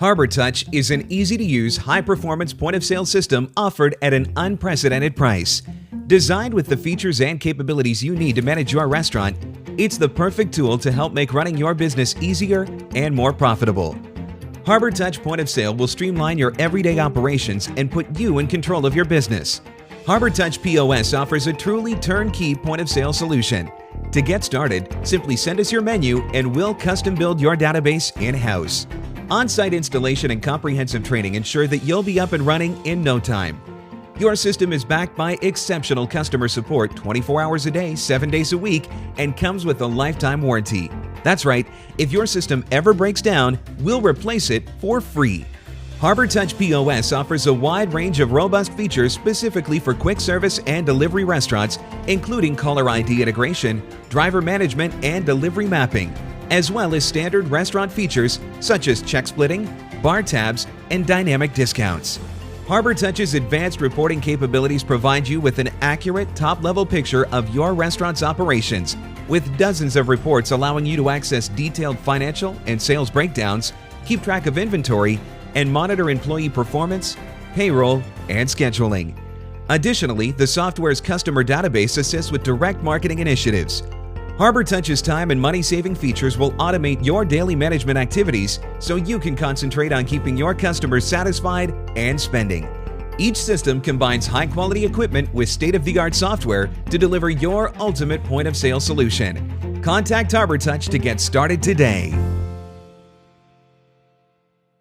HarborTouch is an easy-to-use, high-performance point-of-sale system offered at an unprecedented price. Designed with the features and capabilities you need to manage your restaurant, it's the perfect tool to help make running your business easier and more profitable. HarborTouch Point of Sale will streamline your everyday operations and put you in control of your business. HarborTouch POS offers a truly turnkey point-of-sale solution. To get started, simply send us your menu and we'll custom build your database in-house. On-site installation and comprehensive training ensure that you'll be up and running in no time. Your system is backed by exceptional customer support 24 hours a day, 7 days a week, and comes with a lifetime warranty. That's right, if your system ever breaks down, we'll replace it for free. HarborTouch POS offers a wide range of robust features specifically for quick service and delivery restaurants, including caller ID integration, driver management, and delivery mapping, as well as standard restaurant features such as check splitting, bar tabs, and dynamic discounts. HarborTouch's advanced reporting capabilities provide you with an accurate, top-level picture of your restaurant's operations, with dozens of reports allowing you to access detailed financial and sales breakdowns, keep track of inventory, and monitor employee performance, payroll, and scheduling. Additionally, the software's customer database assists with direct marketing initiatives. HarborTouch's time and money-saving features will automate your daily management activities so you can concentrate on keeping your customers satisfied and spending. Each system combines high-quality equipment with state-of-the-art software to deliver your ultimate point-of-sale solution. Contact HarborTouch to get started today.